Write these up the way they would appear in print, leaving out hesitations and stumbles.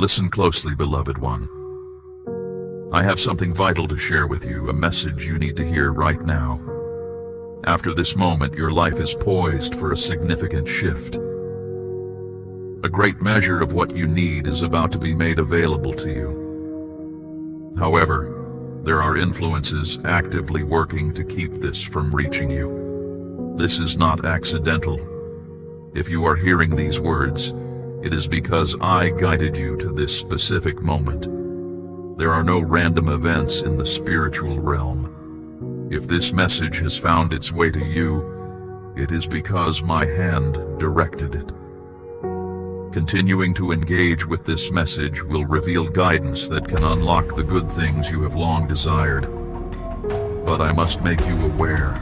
Listen closely, beloved one. I have something vital to share with you, a message you need to hear right now. After this moment, your life is poised for a significant shift. A great measure of what you need is about to be made available to you. However, there are influences actively working to keep this from reaching you. This is not accidental. If you are hearing these words, it is because I guided you to this specific moment. There are no random events in the spiritual realm. If this message has found its way to you, it is because my hand directed it. Continuing to engage with this message will reveal guidance that can unlock the good things you have long desired. But I must make you aware,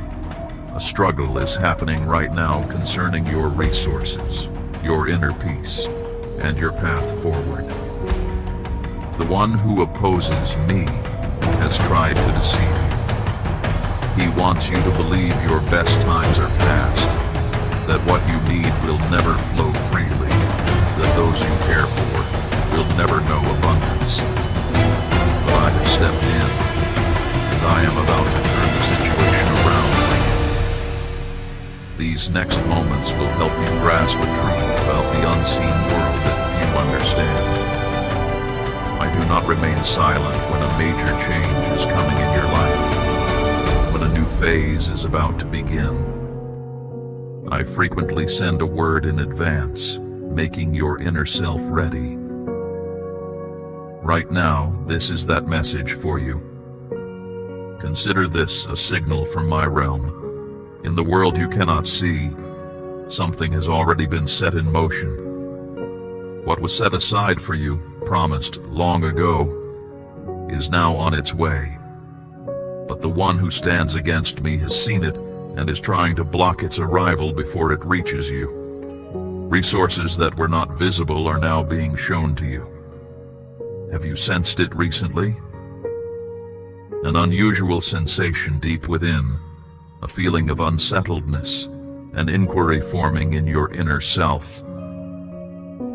a struggle is happening right now concerning your resources, your inner peace, and your path forward. The one who opposes me has tried to deceive you. He wants you to believe your best times are past, that what you need will never flow freely, that those you care for will never know abundance. But I have stepped in, and I am about to turn the situation around for you. These next moments will help you grasp a truth about the unseen world that few understand. I do not remain silent when a major change is coming in your life, when a new phase is about to begin. I frequently send a word in advance, making your inner self ready. Right now, this is that message for you. Consider this a signal from my realm. In the world you cannot see, something has already been set in motion. What was set aside for you, promised long ago, is now on its way. But the one who stands against me has seen it and is trying to block its arrival before it reaches you. Resources that were not visible are now being shown to you. Have you sensed it recently? An unusual sensation deep within, a feeling of unsettledness, an inquiry forming in your inner self.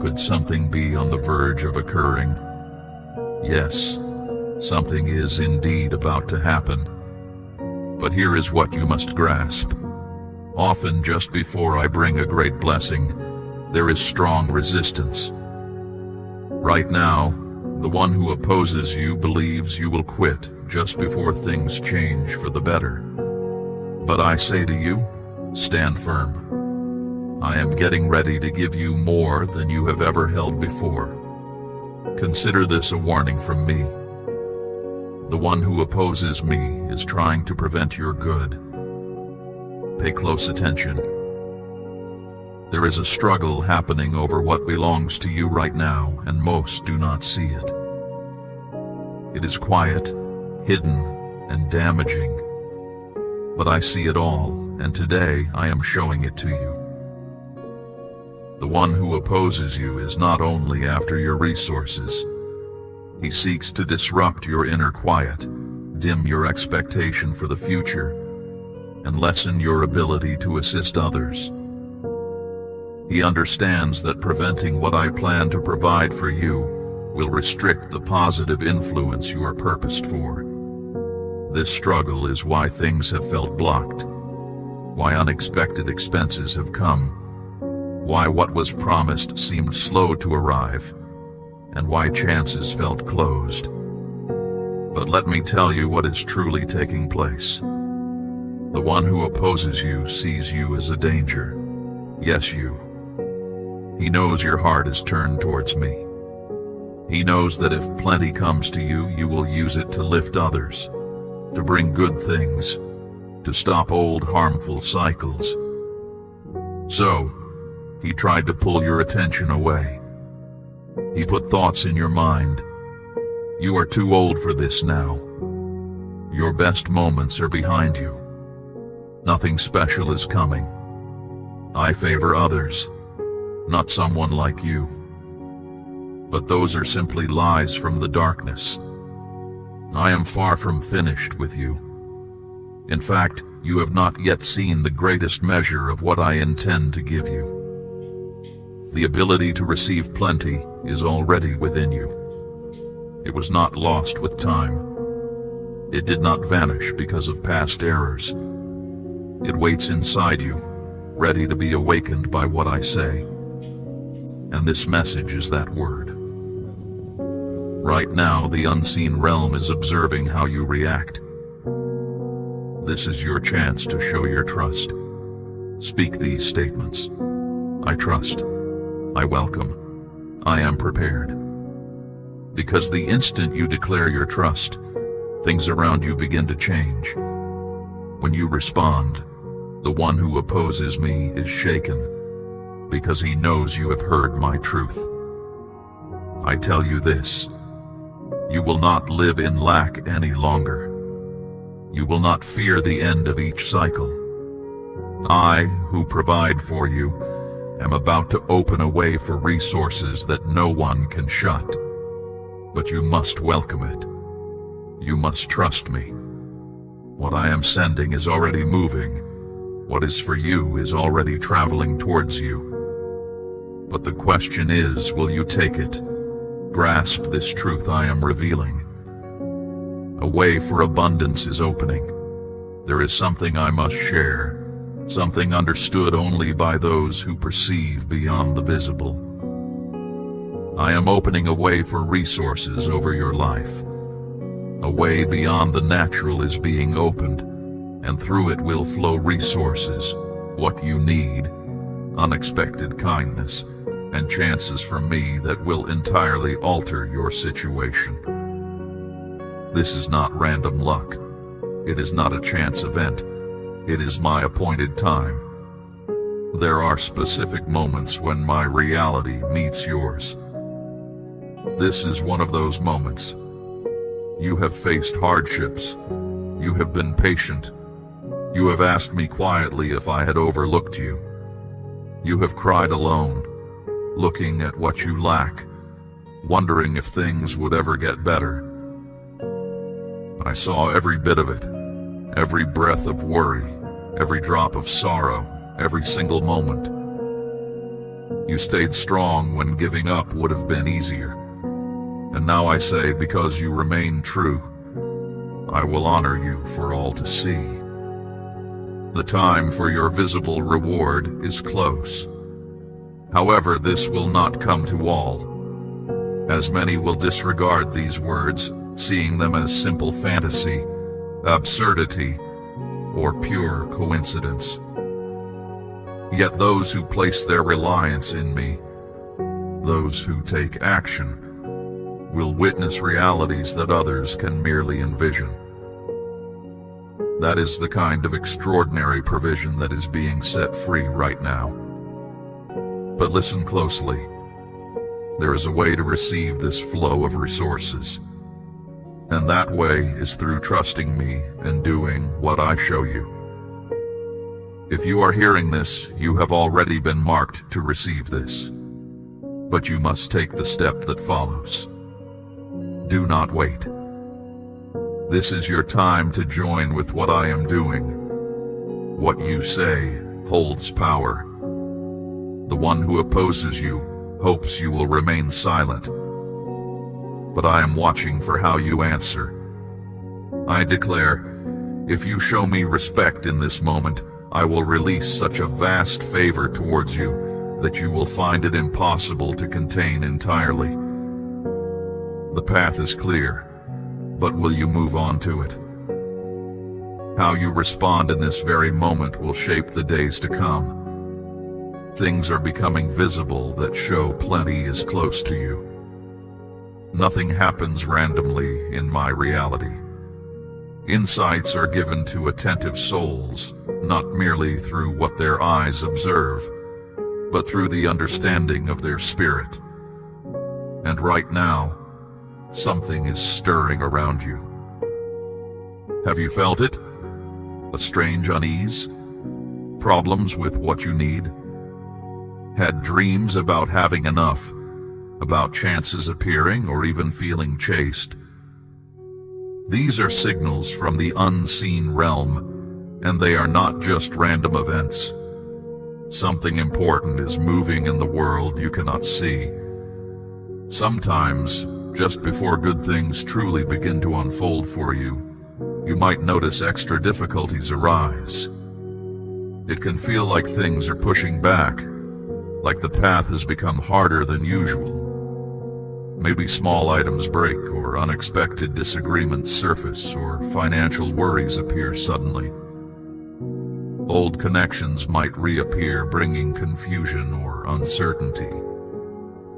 Could something be on the verge of occurring? Yes, something is indeed about to happen. But here is what you must grasp. Often just before I bring a great blessing, there is strong resistance. Right now, the one who opposes you believes you will quit just before things change for the better. But I say to you, stand firm. I am getting ready to give you more than you have ever held before. Consider this a warning from me. The one who opposes me is trying to prevent your good. Pay close attention. There is a struggle happening over what belongs to you right now, and most do not see it. It is quiet, hidden, and damaging. But I see it all, and today I am showing it to you. The one who opposes you is not only after your resources. He seeks to disrupt your inner quiet, dim your expectation for the future, and lessen your ability to assist others. He understands that preventing what I plan to provide for you will restrict the positive influence you are purposed for. This struggle is why things have felt blocked, why unexpected expenses have come, why what was promised seemed slow to arrive, and why chances felt closed. But let me tell you what is truly taking place. The one who opposes you sees you as a danger. Yes, you. He knows your heart is turned towards me. He knows that if plenty comes to you, you will use it to lift others, to bring good things, to stop old harmful cycles. So, he tried to pull your attention away. He put thoughts in your mind. You are too old for this now. Your best moments are behind you. Nothing special is coming. I favor others, not someone like you. But those are simply lies from the darkness. I am far from finished with you. In fact, you have not yet seen the greatest measure of what I intend to give you. The ability to receive plenty, is already within you. It was not lost with time. It did not vanish because of past errors. It waits inside you, ready to be awakened by what I say. And this message is that word. Right now, the unseen realm is observing how you react. This is your chance to show your trust. Speak these statements. I trust. I welcome. I am prepared. Because the instant you declare your trust, things around you begin to change. When you respond, the one who opposes me is shaken, because he knows you have heard my truth. I tell you this, you will not live in lack any longer. You will not fear the end of each cycle. I, who provide for you, am about to open a way for resources that no one can shut. But you must welcome it. You must trust me. What I am sending is already moving. What is for you is already traveling towards you. But the question is, will you take it? Grasp this truth I am revealing. A way for abundance is opening. There is something I must share, something understood only by those who perceive beyond the visible. I am opening a way for resources over your life. A way beyond the natural is being opened, and through it will flow resources, what you need, unexpected kindness, and chances from me that will entirely alter your situation. This is not random luck. It is not a chance event. It is my appointed time. There are specific moments when my reality meets yours. This is one of those moments. You have faced hardships. You have been patient. You have asked me quietly if I had overlooked you. You have cried alone, looking at what you lack, wondering if things would ever get better. I saw every bit of it, every breath of worry, every drop of sorrow, every single moment. You stayed strong when giving up would have been easier. And now I say, because you remain true, I will honor you for all to see. The time for your visible reward is close. However, this will not come to all, as many will disregard these words, seeing them as simple fantasy, absurdity, or pure coincidence. Yet those who place their reliance in me, those who take action, will witness realities that others can merely envision. That is the kind of extraordinary provision that is being set free right now. But listen closely. There is a way to receive this flow of resources, and that way is through trusting me and doing what I show you. If you are hearing this, you have already been marked to receive this, but you must take the step that follows. Do not wait. This is your time to join with what I am doing. What you say holds power. The one who opposes you hopes you will remain silent. But I am watching for how you answer. I declare, if you show me respect in this moment, I will release such a vast favor towards you that you will find it impossible to contain entirely. The path is clear, but will you move on to it? How you respond in this very moment will shape the days to come. Things are becoming visible that show plenty is close to you. Nothing happens randomly in my reality. Insights are given to attentive souls, not merely through what their eyes observe, but through the understanding of their spirit. And right now, something is stirring around you. Have you felt it? A strange unease? Problems with what you need? Had dreams about having enough, about chances appearing or even feeling chased? These are signals from the unseen realm, and they are not just random events. Something important is moving in the world you cannot see. Sometimes, just before good things truly begin to unfold for you, you might notice extra difficulties arise. It can feel like things are pushing back, like the path has become harder than usual. Maybe small items break, or unexpected disagreements surface, or financial worries appear suddenly. Old connections might reappear, bringing confusion or uncertainty.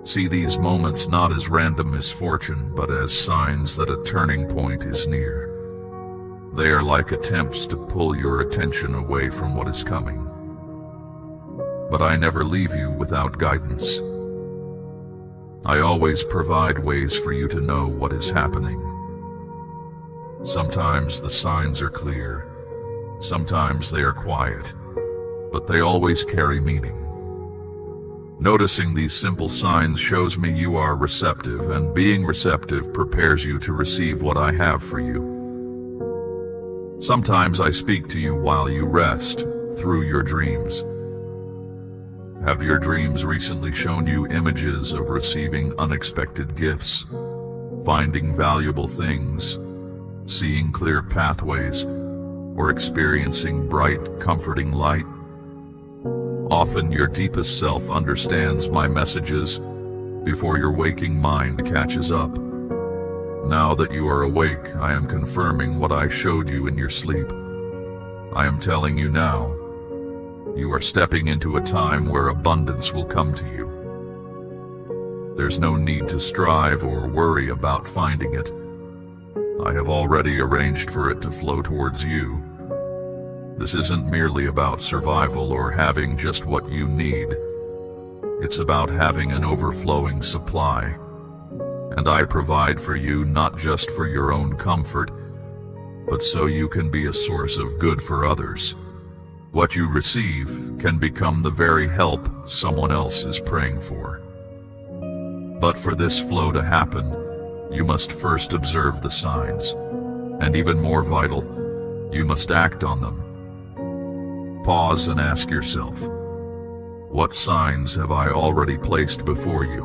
See these moments not as random misfortune, but as signs that a turning point is near. They are like attempts to pull your attention away from what is coming. But I never leave you without guidance. I always provide ways for you to know what is happening. Sometimes the signs are clear, sometimes they are quiet, but they always carry meaning. Noticing these simple signs shows me you are receptive, and being receptive prepares you to receive what I have for you. Sometimes I speak to you while you rest, through your dreams. Have your dreams recently shown you images of receiving unexpected gifts, finding valuable things, seeing clear pathways, or experiencing bright, comforting light? Often your deepest self understands my messages before your waking mind catches up. Now that you are awake, I am confirming what I showed you in your sleep. I am telling you now, you are stepping into a time where abundance will come to you. There's no need to strive or worry about finding it. I have already arranged for it to flow towards you. This isn't merely about survival or having just what you need. It's about having an overflowing supply. And I provide for you not just for your own comfort, but so you can be a source of good for others. What you receive can become the very help someone else is praying for. But for this flow to happen, you must first observe the signs, and even more vital, you must act on them. Pause and ask yourself, what signs have I already placed before you?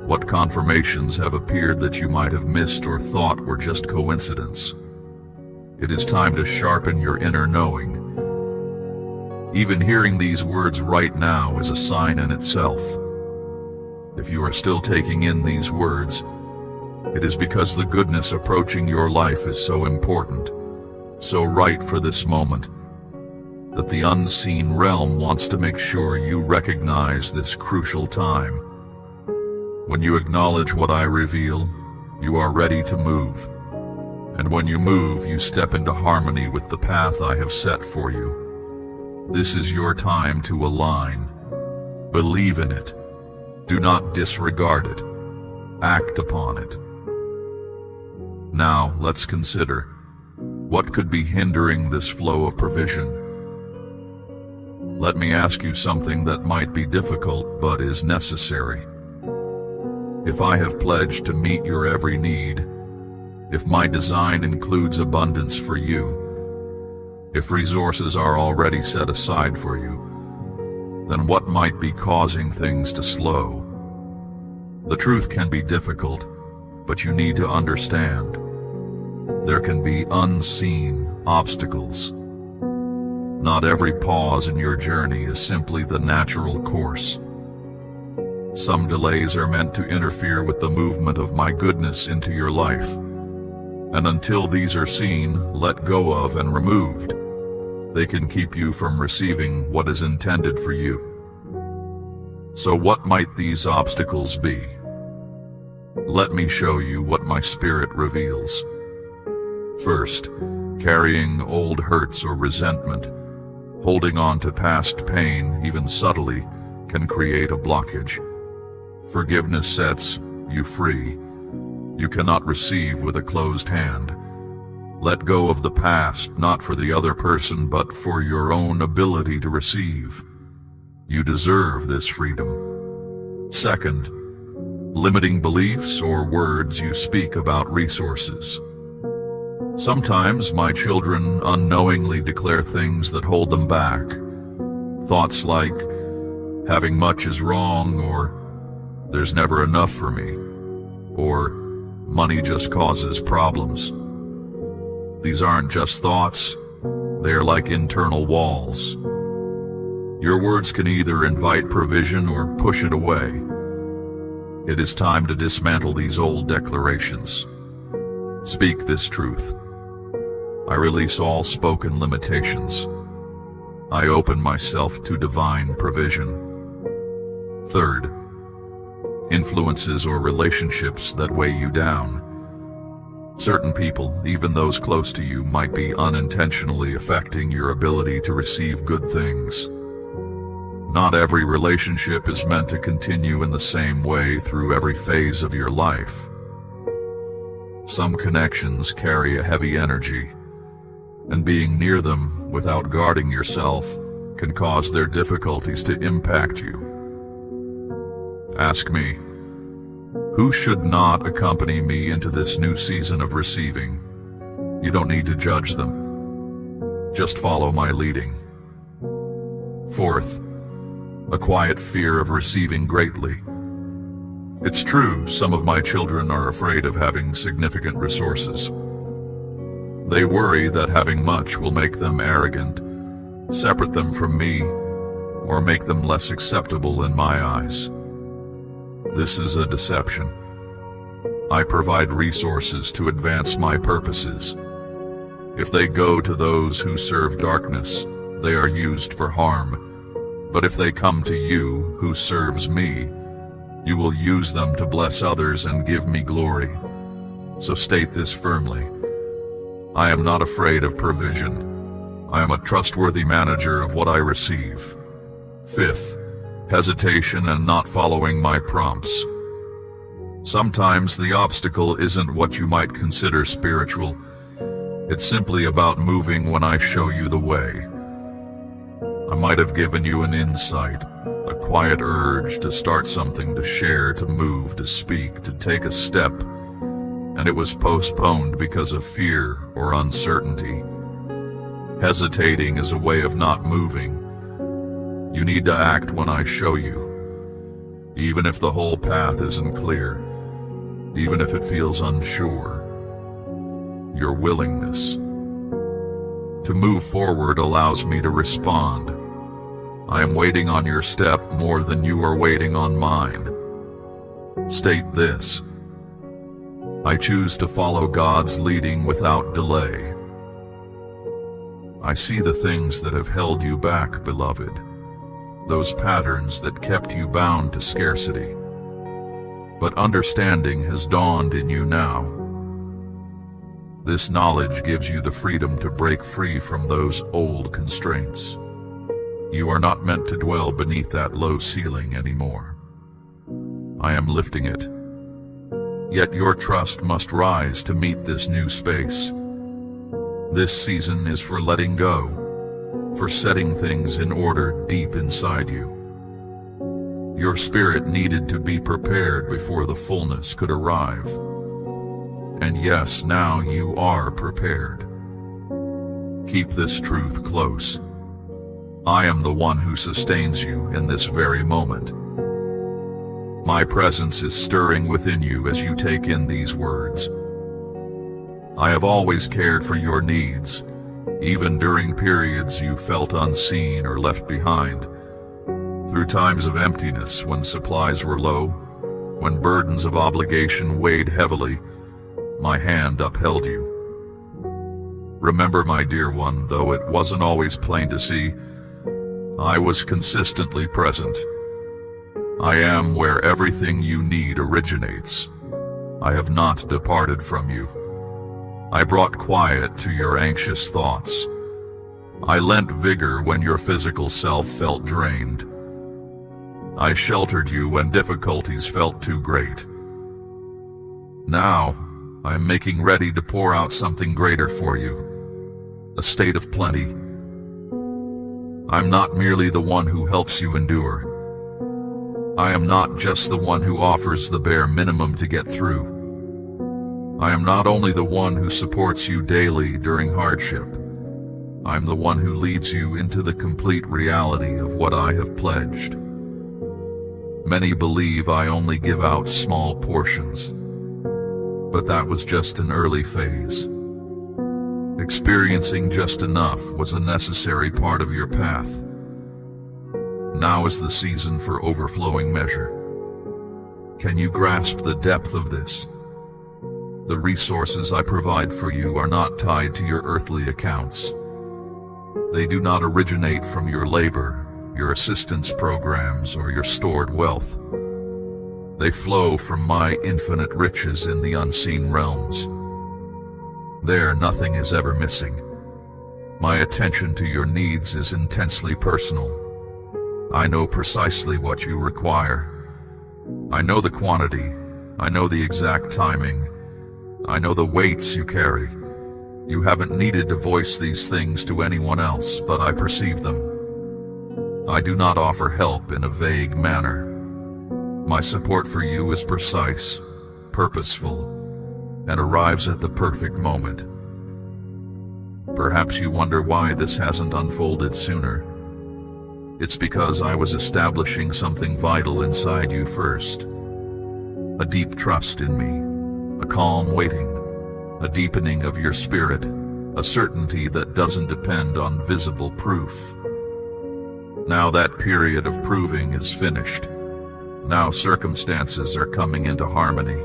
What confirmations have appeared that you might have missed or thought were just coincidence? It is time to sharpen your inner knowing. Even hearing these words right now is a sign in itself. If you are still taking in these words, it is because the goodness approaching your life is so important, so right for this moment, that the unseen realm wants to make sure you recognize this crucial time. When you acknowledge what I reveal, you are ready to move. And when you move, you step into harmony with the path I have set for you. This is your time to align. Believe in it. Do not disregard it. Act upon it. Now, let's consider what could be hindering this flow of provision. Let me ask you something that might be difficult but is necessary. If I have pledged to meet your every need, if my design includes abundance for you, if resources are already set aside for you, then what might be causing things to slow? The truth can be difficult, but you need to understand. There can be unseen obstacles. Not every pause in your journey is simply the natural course. Some delays are meant to interfere with the movement of my goodness into your life. And until these are seen, let go of, and removed, they can keep you from receiving what is intended for you. So what might these obstacles be? Let me show you what my spirit reveals. First, carrying old hurts or resentment, holding on to past pain, even subtly, can create a blockage. Forgiveness sets you free. You cannot receive with a closed hand. Let go of the past, not for the other person, but for your own ability to receive. You deserve this freedom. Second, limiting beliefs or words you speak about resources. Sometimes my children unknowingly declare things that hold them back. Thoughts like, having much is wrong, or there's never enough for me, or money just causes problems. These aren't just thoughts, they are like internal walls. Your words can either invite provision or push it away. It is time to dismantle these old declarations. Speak this truth. I release all spoken limitations. I open myself to divine provision. Third, influences or relationships that weigh you down. Certain people, even those close to you, might be unintentionally affecting your ability to receive good things. Not every relationship is meant to continue in the same way through every phase of your life. Some connections carry a heavy energy, and being near them without guarding yourself can cause their difficulties to impact you. Ask me, who should not accompany me into this new season of receiving? You don't need to judge them. Just follow my leading. Fourth, a quiet fear of receiving greatly. It's true, some of my children are afraid of having significant resources. They worry that having much will make them arrogant, separate them from me, or make them less acceptable in my eyes. This is a deception. I provide resources to advance my purposes. If they go to those who serve darkness, they are used for harm. But if they come to you, who serves me, you will use them to bless others and give me glory. So state this firmly. I am not afraid of provision. I am a trustworthy manager of what I receive. Fifth, hesitation and not following my prompts. Sometimes the obstacle isn't what you might consider spiritual. It's simply about moving when I show you the way. I might have given you an insight, a quiet urge to start something, to share, to move, to speak, to take a step, and it was postponed because of fear or uncertainty. Hesitating is a way of not moving. You need to act when I show you, even if the whole path isn't clear, even if it feels unsure. Your willingness to move forward allows me to respond. I am waiting on your step more than you are waiting on mine. State this. I choose to follow God's leading without delay. I see the things that have held you back, beloved, those patterns that kept you bound to scarcity. But understanding has dawned in you now. This knowledge gives you the freedom to break free from those old constraints. You are not meant to dwell beneath that low ceiling anymore. I am lifting it. Yet your trust must rise to meet this new space. This season is for letting go, for setting things in order deep inside you. Your spirit needed to be prepared before the fullness could arrive. And yes, now you are prepared. Keep this truth close. I am the one who sustains you in this very moment. My presence is stirring within you as you take in these words. I have always cared for your needs, even during periods you felt unseen or left behind. Through times of emptiness, when supplies were low, when burdens of obligation weighed heavily, my hand upheld you. Remember, my dear one, though it wasn't always plain to see, I was consistently present. I am where everything you need originates. I have not departed from you. I brought quiet to your anxious thoughts. I lent vigor when your physical self felt drained. I sheltered you when difficulties felt too great. Now, I am making ready to pour out something greater for you, a state of plenty. I'm not merely the one who helps you endure. I am not just the one who offers the bare minimum to get through. I am not only the one who supports you daily during hardship. I'm the one who leads you into the complete reality of what I have pledged. Many believe I only give out small portions, but that was just an early phase. Experiencing just enough was a necessary part of your path. Now is the season for overflowing measure. Can you grasp the depth of this? The resources I provide for you are not tied to your earthly accounts. They do not originate from your labor, your assistance programs, or your stored wealth. They flow from my infinite riches in the unseen realms. There, nothing is ever missing. My attention to your needs is intensely personal. I know precisely what you require. I know the quantity. I know the exact timing. I know the weights you carry. You haven't needed to voice these things to anyone else, but I perceive them. I do not offer help in a vague manner. My support for you is precise, purposeful, and arrives at the perfect moment. Perhaps you wonder why this hasn't unfolded sooner. It's because I was establishing something vital inside you first. A deep trust in me, a calm waiting, a deepening of your spirit, a certainty that doesn't depend on visible proof. Now that period of proving is finished. Now circumstances are coming into harmony.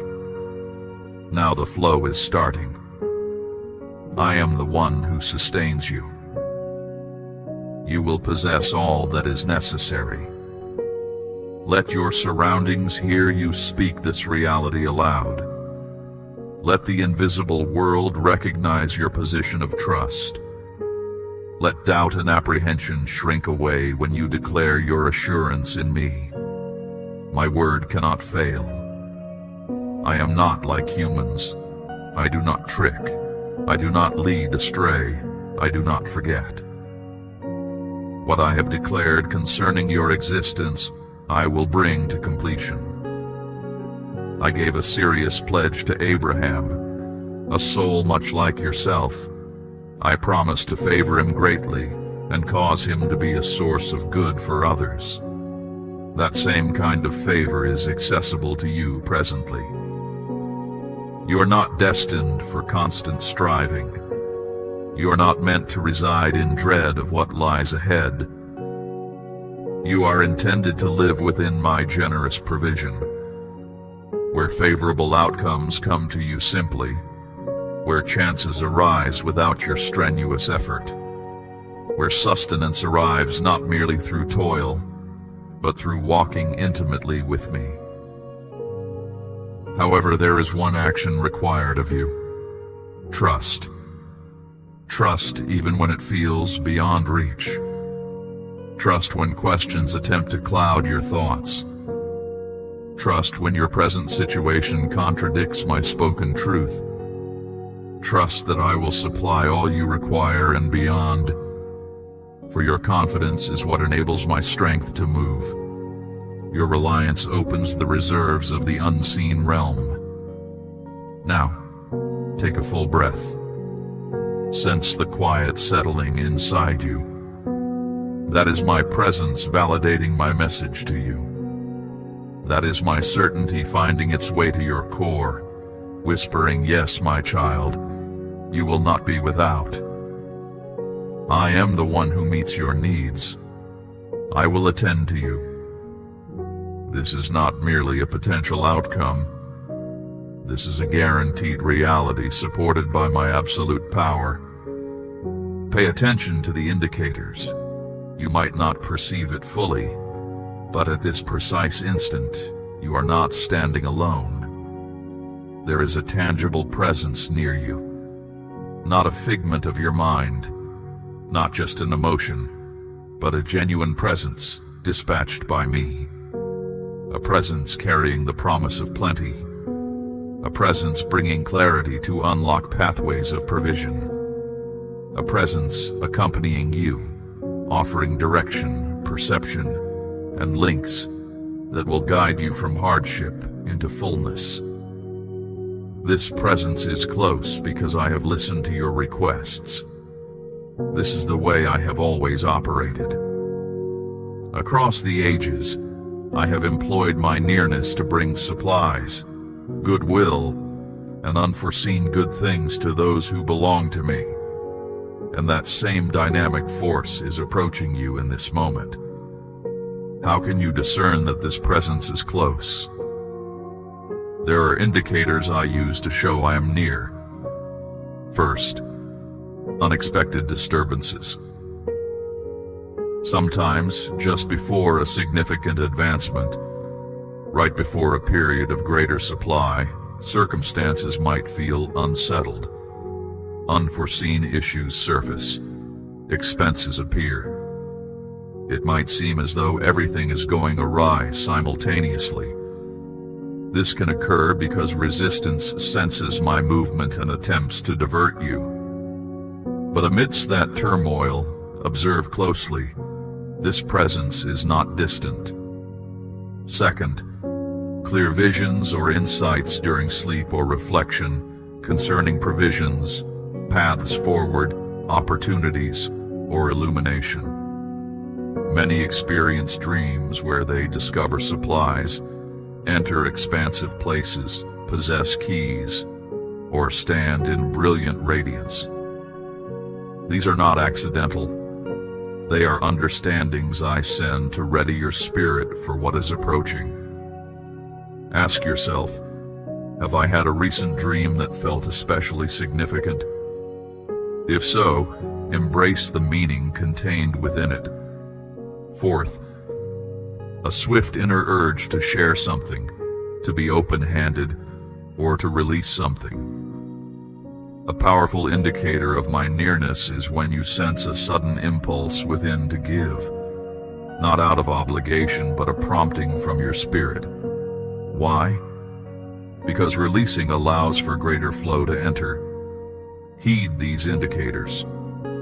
Now the flow is starting. I am the one who sustains you. You will possess all that is necessary. Let your surroundings hear you speak this reality aloud. Let the invisible world recognize your position of trust. Let doubt and apprehension shrink away when you declare your assurance in me. My word cannot fail. I am not like humans. I do not trick. I do not lead astray. I do not forget. What I have declared concerning your existence, I will bring to completion. I gave a serious pledge to Abraham, a soul much like yourself. I promised to favor him greatly and cause him to be a source of good for others. That same kind of favor is accessible to you presently. You are not destined for constant striving. You are not meant to reside in dread of what lies ahead. You are intended to live within my generous provision, where favorable outcomes come to you simply, where chances arise without your strenuous effort, where sustenance arrives not merely through toil, but through walking intimately with me. However, there is one action required of you. Trust. Trust even when it feels beyond reach. Trust when questions attempt to cloud your thoughts. Trust when your present situation contradicts my spoken truth. Trust that I will supply all you require and beyond, for your confidence is what enables my strength to move. Your reliance opens the reserves of the unseen realm. Now, take a full breath. Sense the quiet settling inside you. That is my presence validating my message to you. That is my certainty finding its way to your core, whispering, "Yes, my child, you will not be without. I am the one who meets your needs. I will attend to you." This is not merely a potential outcome. This is a guaranteed reality supported by my absolute power. Pay attention to the indicators. You might not perceive it fully, but at this precise instant, you are not standing alone. There is a tangible presence near you, not a figment of your mind, not just an emotion, but a genuine presence dispatched by me. A presence carrying the promise of plenty. A presence bringing clarity to unlock pathways of provision. A presence accompanying you, offering direction, perception, and links that will guide you from hardship into fullness. This presence is close because I have listened to your requests. This is the way I have always operated. Across the ages, I have employed my nearness to bring supplies, goodwill, and unforeseen good things to those who belong to me. And that same dynamic force is approaching you in this moment. How can you discern that this presence is close? There are indicators I use to show I am near. First, unexpected disturbances. Sometimes, just before a significant advancement, right before a period of greater supply, circumstances might feel unsettled. Unforeseen issues surface. Expenses appear. It might seem as though everything is going awry simultaneously. This can occur because resistance senses my movement and attempts to divert you. But amidst that turmoil, observe closely. This presence is not distant. Second, clear visions or insights during sleep or reflection concerning provisions, paths forward, opportunities, or illumination. Many experience dreams where they discover supplies, enter expansive places, possess keys, or stand in brilliant radiance. These are not accidental. They are understandings I send to ready your spirit for what is approaching. Ask yourself, have I had a recent dream that felt especially significant? If so, embrace the meaning contained within it. Fourth, a swift inner urge to share something, to be open-handed, or to release something. A powerful indicator of my nearness is when you sense a sudden impulse within to give, not out of obligation but a prompting from your spirit. Why? Because releasing allows for greater flow to enter. Heed these indicators.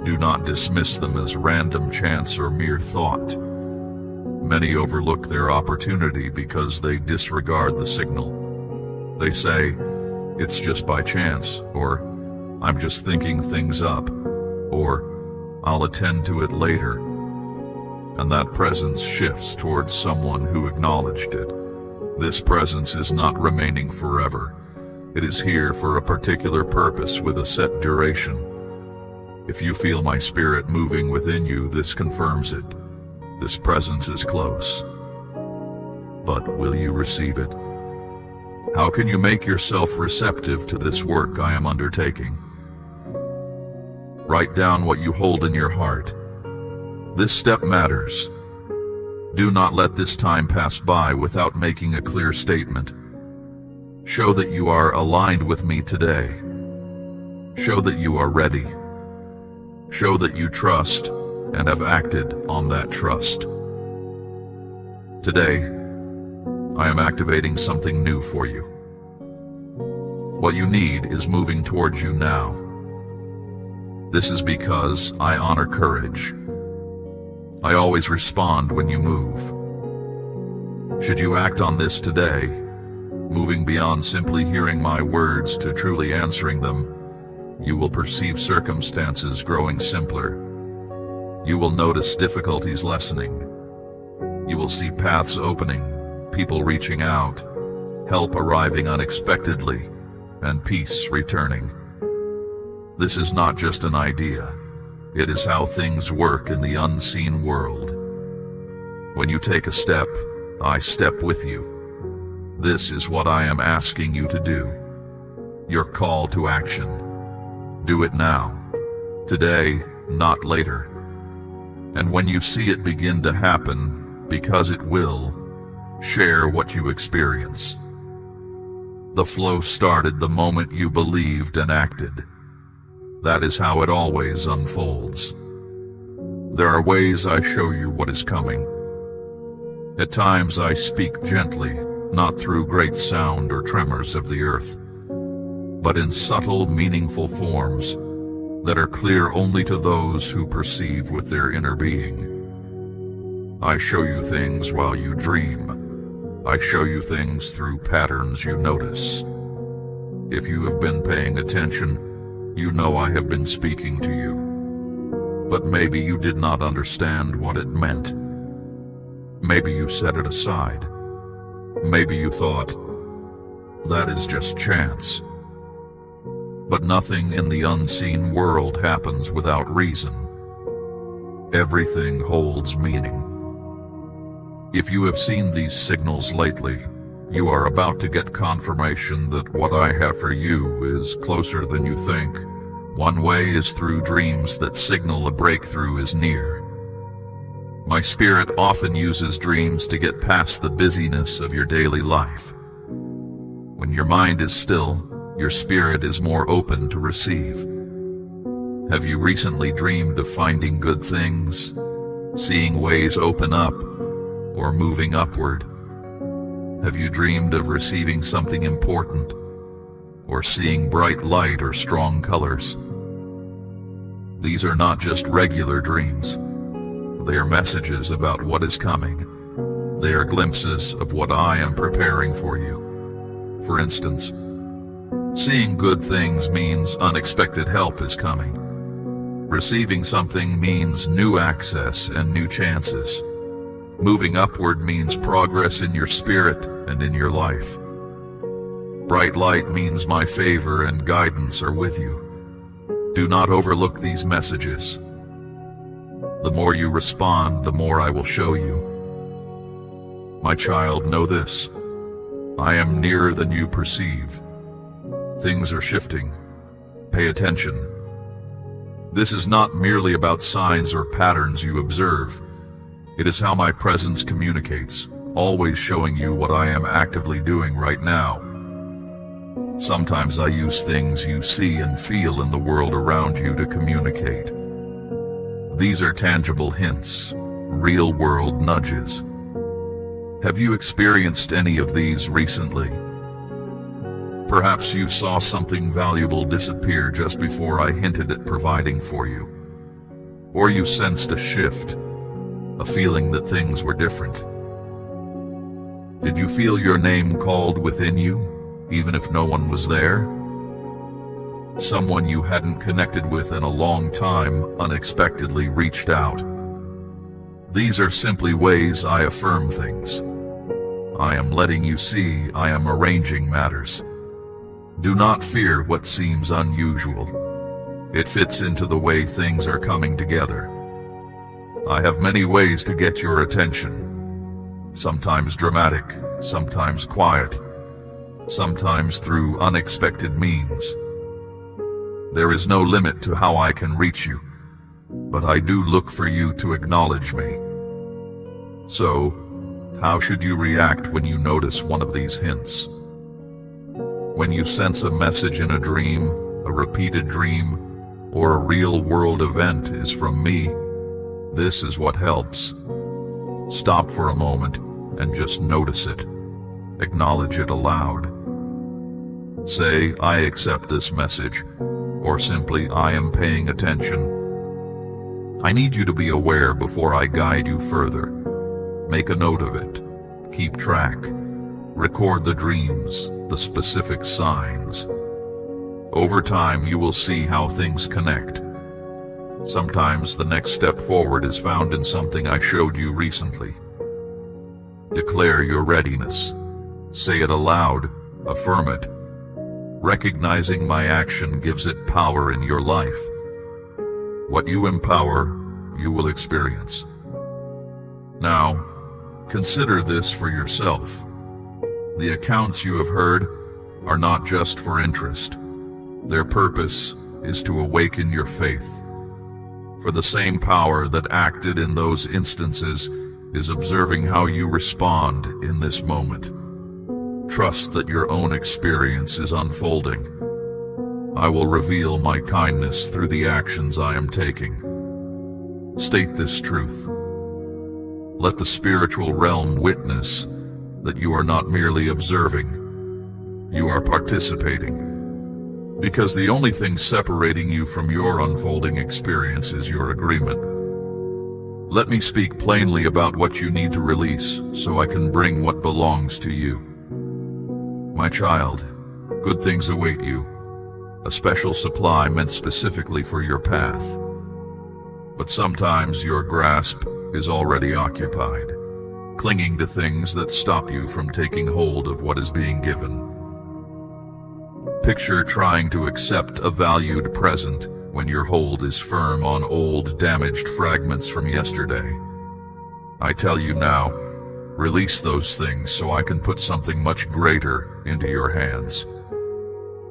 Do not dismiss them as random chance or mere thought. Many overlook their opportunity because they disregard the signal. They say, it's just by chance, or I'm just thinking things up, or I'll attend to it later. And that presence shifts towards someone who acknowledged it. This presence is not remaining forever. It is here for a particular purpose with a set duration. If you feel my spirit moving within you, this confirms it. This presence is close. But will you receive it? How can you make yourself receptive to this work I am undertaking? Write down what you hold in your heart. This step matters. Do not let this time pass by without making a clear statement. Show that you are aligned with me today. Show that you are ready. Show that you trust and have acted on that trust. Today, I am activating something new for you. What you need is moving towards you now. This is because I honor courage. I always respond when you move. Should you act on this today, moving beyond simply hearing my words to truly answering them, you will perceive circumstances growing simpler. You will notice difficulties lessening. You will see paths opening, people reaching out, help arriving unexpectedly, and peace returning. This is not just an idea. It is how things work in the unseen world. When you take a step, I step with you. This is what I am asking you to do. Your call to action. Do it now. Today, not later. And when you see it begin to happen, because it will, share what you experience. The flow started the moment you believed and acted. That is how it always unfolds. There are ways I show you what is coming. At times I speak gently, not through great sound or tremors of the earth, but in subtle, meaningful forms that are clear only to those who perceive with their inner being. I show you things while you dream. I show you things through patterns you notice. If you have been paying attention, you know I have been speaking to you. But maybe you did not understand what it meant. Maybe you set it aside. Maybe you thought, that is just chance. But nothing in the unseen world happens without reason. Everything holds meaning. If you have seen these signals lately, you are about to get confirmation that what I have for you is closer than you think. One way is through dreams that signal a breakthrough is near. My spirit often uses dreams to get past the busyness of your daily life. When your mind is still, your spirit is more open to receive. Have you recently dreamed of finding good things, seeing ways open up, or moving upward? Have you dreamed of receiving something important, or seeing bright light or strong colors? These are not just regular dreams. They are messages about what is coming. They are glimpses of what I am preparing for you. For instance, seeing good things means unexpected help is coming. Receiving something means new access and new chances. Moving upward means progress in your spirit and in your life. Bright light means my favor and guidance are with you. Do not overlook these messages. The more you respond, the more I will show you. My child, know this. I am nearer than you perceive. Things are shifting. Pay attention. This is not merely about signs or patterns you observe. It is how my presence communicates, always showing you what I am actively doing right now. Sometimes I use things you see and feel in the world around you to communicate. These are tangible hints, real-world nudges. Have you experienced any of these recently? Perhaps you saw something valuable disappear just before I hinted at providing for you. Or you sensed a shift, a feeling that things were different. Did you feel your name called within you, even if no one was there? Someone you hadn't connected with in a long time unexpectedly reached out. These are simply ways I affirm things. I am letting you see I am arranging matters. Do not fear what seems unusual. It fits into the way things are coming together. I have many ways to get your attention. Sometimes dramatic, sometimes quiet, sometimes through unexpected means. There is no limit to how I can reach you, but I do look for you to acknowledge me. So, how should you react when you notice one of these hints? When you sense a message in a dream, a repeated dream, or a real-world event is from me, this is what helps. Stop for a moment and just notice it. Acknowledge it aloud. Say, I accept this message, or simply, I am paying attention. I need you to be aware before I guide you further. Make a note of it. Keep track. Record the dreams, the specific signs. Over time, you will see how things connect. Sometimes the next step forward is found in something I showed you recently. Declare your readiness. Say it aloud. Affirm it. Recognizing my action gives it power in your life. What you empower, you will experience. Now, consider this for yourself. The accounts you have heard are not just for interest. Their purpose is to awaken your faith. For the same power that acted in those instances is observing how you respond in this moment. Trust that your own experience is unfolding. I will reveal my kindness through the actions I am taking. State this truth. Let the spiritual realm witness that you are not merely observing, you are participating. Because the only thing separating you from your unfolding experience is your agreement. Let me speak plainly about what you need to release so I can bring what belongs to you. My child, good things await you, a special supply meant specifically for your path. But sometimes your grasp is already occupied. clinging to things that stop you from taking hold of what is being given. Picture trying to accept a valued present when your hold is firm on old, damaged fragments from yesterday. I tell you now, release those things so I can put something much greater into your hands.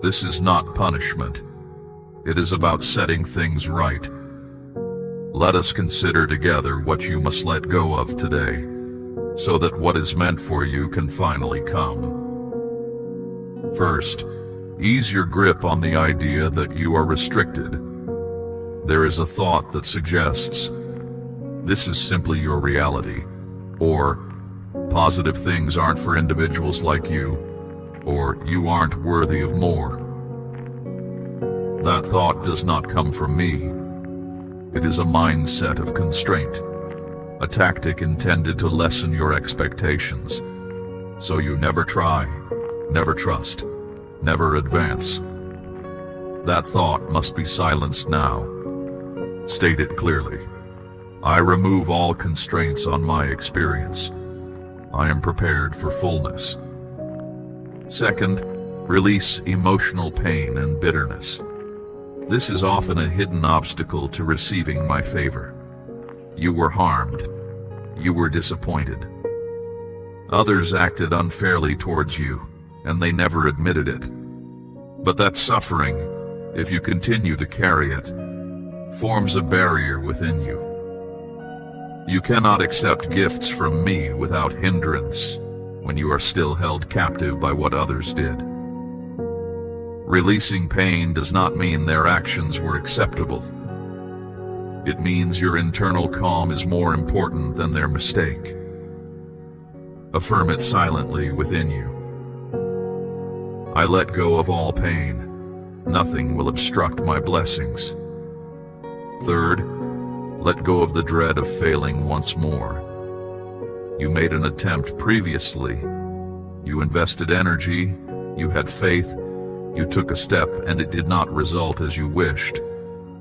This is not punishment. It is about setting things right. Let us consider together what you must let go of today, so that what is meant for you can finally come. First, ease your grip on the idea that you are restricted. There is a thought that suggests, this is simply your reality, or positive things aren't for individuals like you, or you aren't worthy of more. That thought does not come from me. It is a mindset of constraint, a tactic intended to lessen your expectations, so you never try, never trust, never advance. That thought must be silenced now. State it clearly. I remove all constraints on my experience. I am prepared for fullness. Second, release emotional pain and bitterness. This is often a hidden obstacle to receiving my favor. You were harmed. You were disappointed. Others acted unfairly towards you, and they never admitted it. But that suffering, if you continue to carry it, forms a barrier within you. You cannot accept gifts from me without hindrance when you are still held captive by what others did. Releasing pain does not mean their actions were acceptable. It means your internal calm is more important than their mistake. Affirm it silently within you. I let go of all pain. Nothing will obstruct my blessings. Third, let go of the dread of failing once more. You made an attempt previously. You invested energy, you had faith, you took a step, and it did not result as you wished.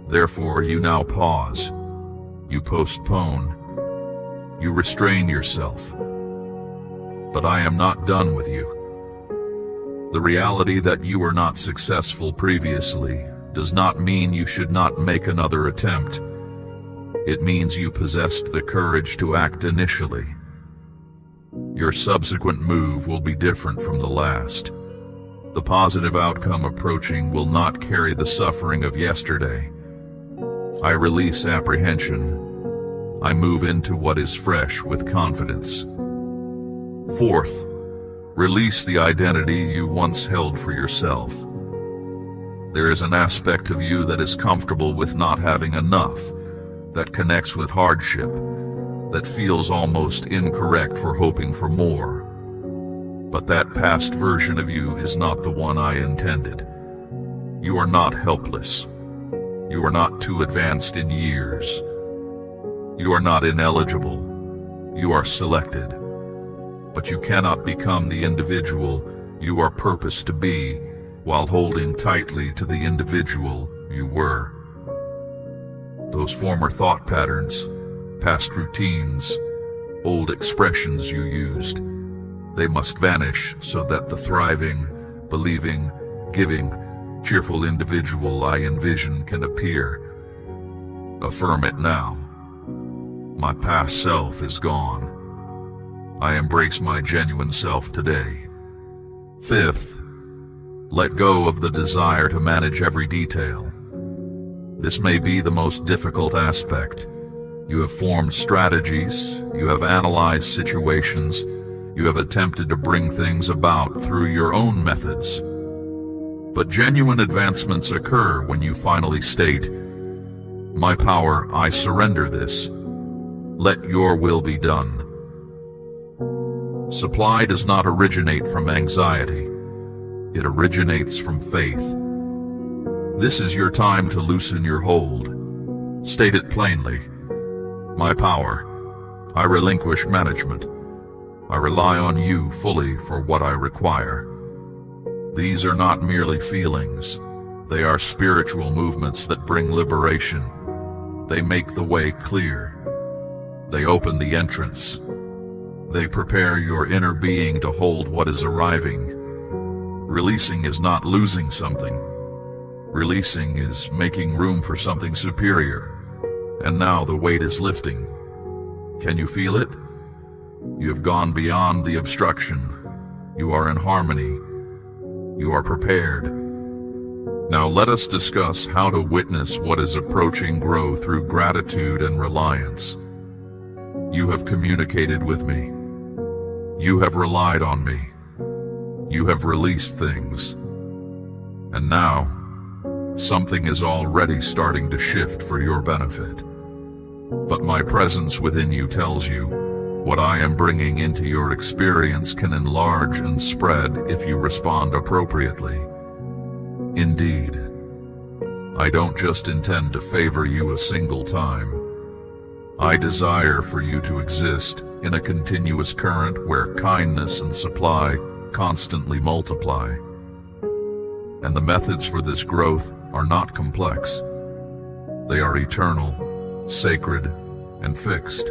Therefore, you now pause. You postpone. You restrain yourself. But I am not done with you. The reality that you were not successful previously does not mean you should not make another attempt. It means you possessed the courage to act initially. Your subsequent move will be different from the last. The positive outcome approaching will not carry the suffering of yesterday. I release apprehension. I move into what is fresh with confidence. Fourth, release the identity you once held for yourself. There is an aspect of you that is comfortable with not having enough, that connects with hardship, that feels almost incorrect for hoping for more. But that past version of you is not the one I intended. You are not helpless. You are not too advanced in years. You are not ineligible. You are selected. But you cannot become the individual you are purposed to be while holding tightly to the individual you were. Those former thought patterns, past routines, old expressions you used, they must vanish so that the thriving, believing, giving, cheerful individual I envision can appear. Affirm it now. My past self is gone. I embrace my genuine self today. Fifth, let go of the desire to manage every detail. This may be the most difficult aspect. You have formed strategies, you have analyzed situations, you have attempted to bring things about through your own methods. But genuine advancements occur when you finally state, "My power, I surrender this. Let your will be done." Supply does not originate from anxiety. It originates from faith. This is your time to loosen your hold. State it plainly. My power, I relinquish management. I rely on you fully for what I require. These are not merely feelings. They are spiritual movements that bring liberation. They make the way clear. They open the entrance. They prepare your inner being to hold what is arriving. Releasing is not losing something. Releasing is making room for something superior. And now the weight is lifting. Can you feel it? You have gone beyond the obstruction. You are in harmony. You are prepared. Now let us discuss how to witness what is approaching grow through gratitude and reliance. You have communicated with me. You have relied on me. You have released things. And now, something is already starting to shift for your benefit. But my presence within you tells you what I am bringing into your experience can enlarge and spread if you respond appropriately. Indeed, I don't just intend to favor you a single time. I desire for you to exist in a continuous current where kindness and supply constantly multiply. And the methods for this growth are not complex. They are eternal, sacred, and fixed.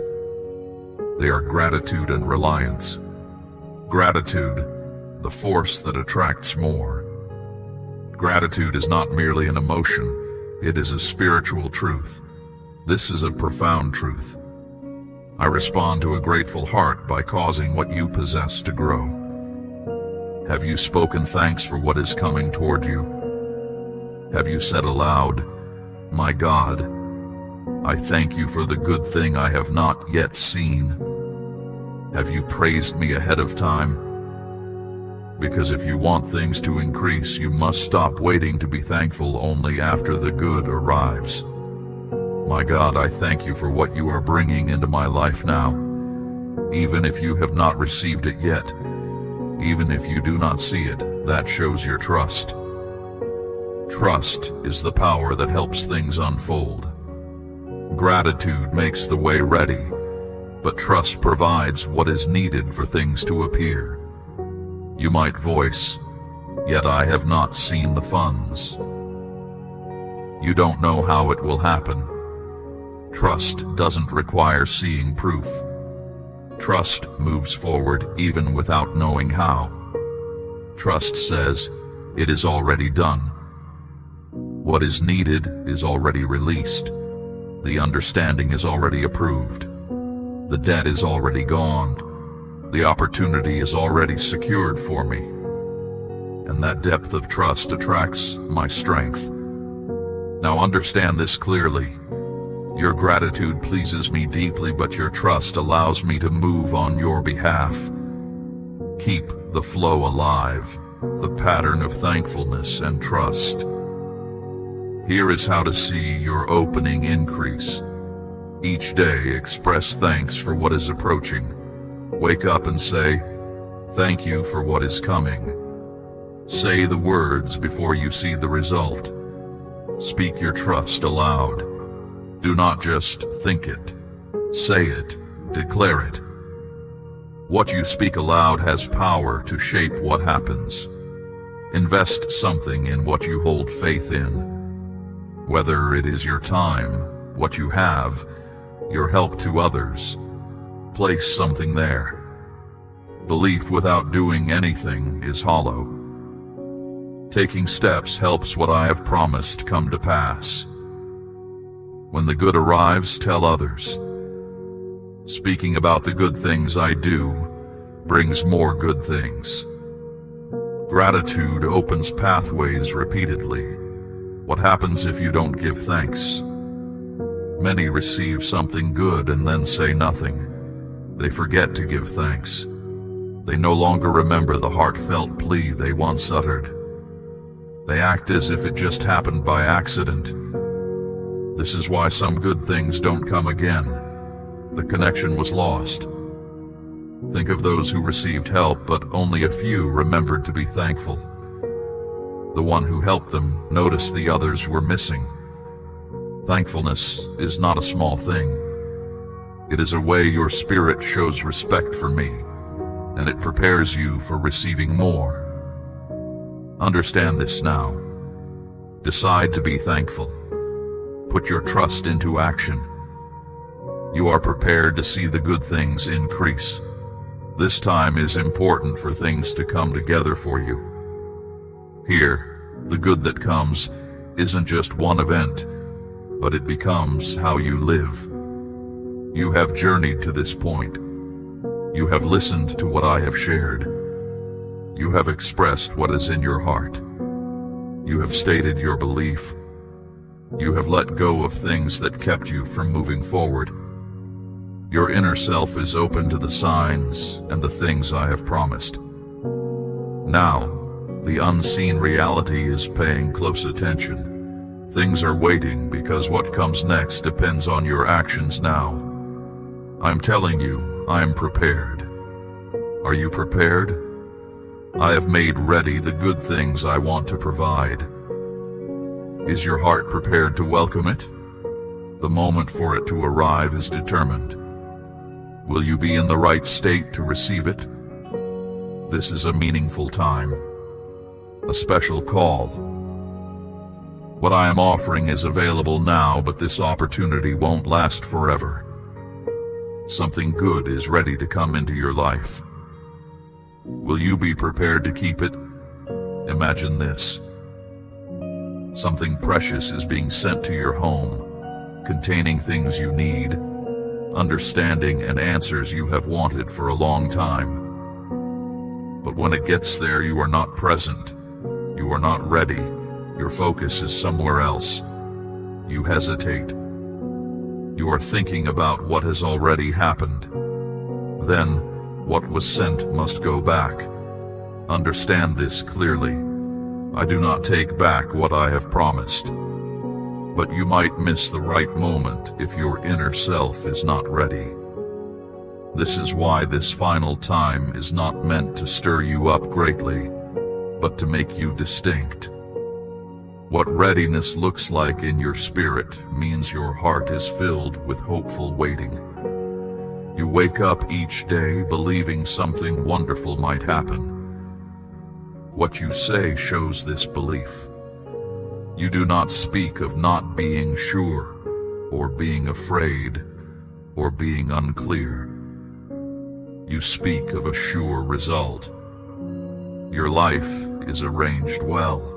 They are gratitude and reliance. Gratitude, the force that attracts more. Gratitude is not merely an emotion, it is a spiritual truth. This is a profound truth. I respond to a grateful heart by causing what you possess to grow. Have you spoken thanks for what is coming toward you? Have you said aloud, "My God, I thank you for the good thing I have not yet seen"? Have you praised me ahead of time? Because if you want things to increase, you must stop waiting to be thankful only after the good arrives. My God, I thank you for what you are bringing into my life now, even if you have not received it yet. Even if you do not see it, that shows your trust. Trust is the power that helps things unfold. Gratitude makes the way ready, but trust provides what is needed for things to appear. You might voice, "Yet I have not seen the funds." You don't know how it will happen. Trust doesn't require seeing proof. Trust moves forward even without knowing how. Trust says, "It is already done." What is needed is already released. The understanding is already approved. The debt is already gone. The opportunity is already secured for me. And that depth of trust attracts my strength. Now understand this clearly. Your gratitude pleases me deeply, but your trust allows me to move on your behalf. Keep the flow alive, the pattern of thankfulness and trust. Here is how to see your opening increase. Each day express thanks for what is approaching. Wake up and say, "Thank you for what is coming." Say the words before you see the result. Speak your trust aloud. Do not just think it. Say it. Declare it. What you speak aloud has power to shape what happens. Invest something in what you hold faith in. Whether it is your time, what you have, your help to others, place something there. Belief without doing anything is hollow. Taking steps helps what I have promised come to pass. When the good arrives, tell others. Speaking about the good things I do brings more good things. Gratitude opens pathways repeatedly. What happens if you don't give thanks? Many receive something good and then say nothing. They forget to give thanks. They no longer remember the heartfelt plea they once uttered. They act as if it just happened by accident. This is why some good things don't come again. The connection was lost. Think of those who received help, but only a few remembered to be thankful. The one who helped them noticed the others were missing. Thankfulness is not a small thing. It is a way your spirit shows respect for me, and it prepares you for receiving more. Understand this now. Decide to be thankful. Put your trust into action. You are prepared to see the good things increase. This time is important for things to come together for you. Here, the good that comes isn't just one event, but it becomes how you live. You have journeyed to this point. You have listened to what I have shared. You have expressed what is in your heart. You have stated your belief. You have let go of things that kept you from moving forward. Your inner self is open to the signs and the things I have promised. Now, the unseen reality is paying close attention. Things are waiting because what comes next depends on your actions now. I'm telling you, I am prepared. Are you prepared? I have made ready the good things I want to provide. Is your heart prepared to welcome it? The moment for it to arrive is determined. Will you be in the right state to receive it? This is a meaningful time, a special call. What I am offering is available now, but this opportunity won't last forever. Something good is ready to come into your life. Will you be prepared to keep it? Imagine this. Something precious is being sent to your home, containing things you need, understanding and answers you have wanted for a long time. But when it gets there, you are not present. You are not ready. Your focus is somewhere else. You hesitate. You are thinking about what has already happened. Then, what was sent must go back. Understand this clearly. I do not take back what I have promised. But you might miss the right moment if your inner self is not ready. This is why this final time is not meant to stir you up greatly, but to make you distinct. What readiness looks like in your spirit means your heart is filled with hopeful waiting. You wake up each day believing something wonderful might happen. What you say shows this belief. You do not speak of not being sure, or being afraid, or being unclear. You speak of a sure result. Your life is arranged well.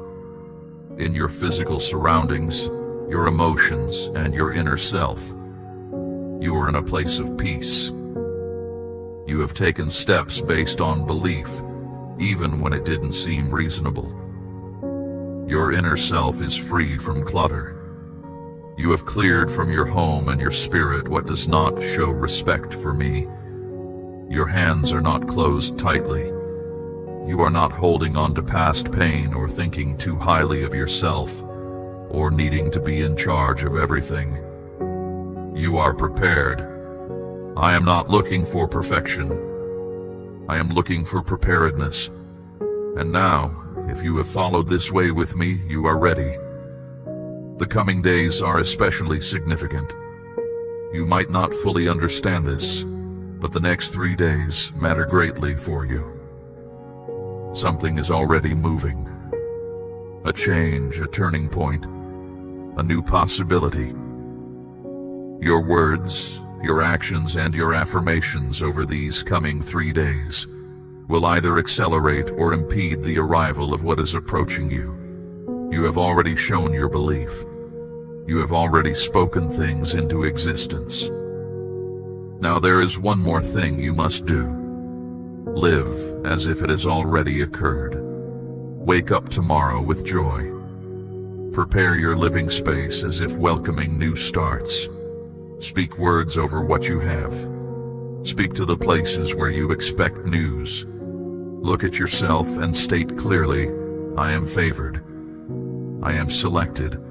In your physical surroundings, your emotions, and your inner self, you are in a place of peace. You have taken steps based on belief, even when it didn't seem reasonable. Your inner self is free from clutter. You have cleared from your home and your spirit what does not show respect for me. Your hands are not closed tightly. You are not holding on to past pain or thinking too highly of yourself or needing to be in charge of everything. You are prepared. I am not looking for perfection. I am looking for preparedness. And now, if you have followed this way with me, you are ready. The coming days are especially significant. You might not fully understand this, but the next 3 days matter greatly for you. Something is already moving. A change, a turning point, a new possibility. Your words, your actions, and your affirmations over these coming 3 days will either accelerate or impede the arrival of what is approaching you. You have already shown your belief. You have already spoken things into existence. Now there is one more thing you must do. Live as if it has already occurred. Wake up tomorrow with joy. Prepare your living space as if welcoming new starts. Speak words over what you have. Speak to the places where you expect news. Look at yourself and state clearly, I am favored. I am selected.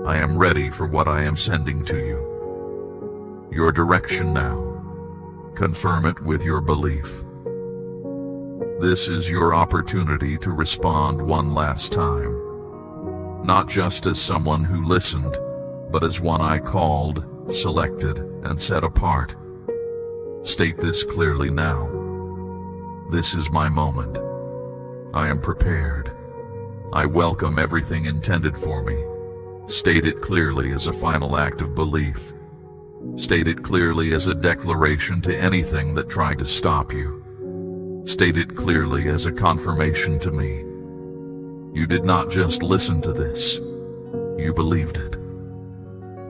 I am ready for what I am sending to you. Your direction now. Confirm it with your belief. This is your opportunity to respond one last time. Not just as someone who listened, but as one I called, selected, and set apart. State this clearly now. This is my moment. I am prepared. I welcome everything intended for me. State it clearly as a final act of belief. State it clearly as a declaration to anything that tried to stop you. State it clearly as a confirmation to me. You did not just listen to this, you believed it.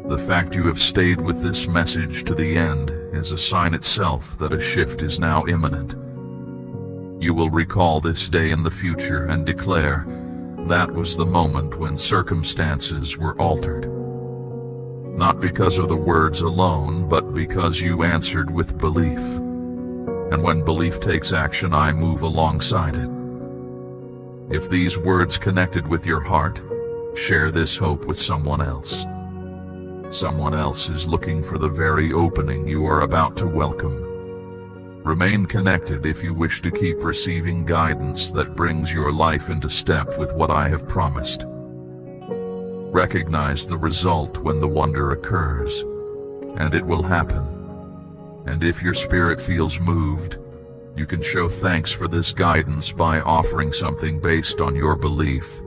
The fact you have stayed with this message to the end is a sign itself that a shift is now imminent. You will recall this day in the future and declare, that was the moment when circumstances were altered. Not because of the words alone, but because you answered with belief. And when belief takes action, I move alongside it. If these words connected with your heart, share this hope with someone else. Someone else is looking for the very opening you are about to welcome. Remain connected if you wish to keep receiving guidance that brings your life into step with what I have promised. Recognize the result when the wonder occurs, and it will happen. And if your spirit feels moved, you can show thanks for this guidance by offering something based on your belief,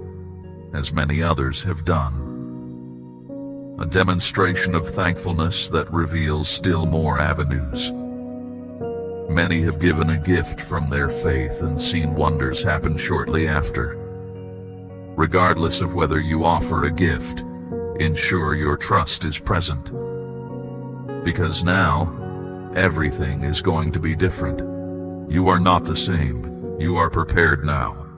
as many others have done. A demonstration of thankfulness that reveals still more avenues. Many have given a gift from their faith and seen wonders happen shortly after. Regardless of whether you offer a gift, ensure your trust is present. Because now, everything is going to be different. You are not the same. You are prepared now.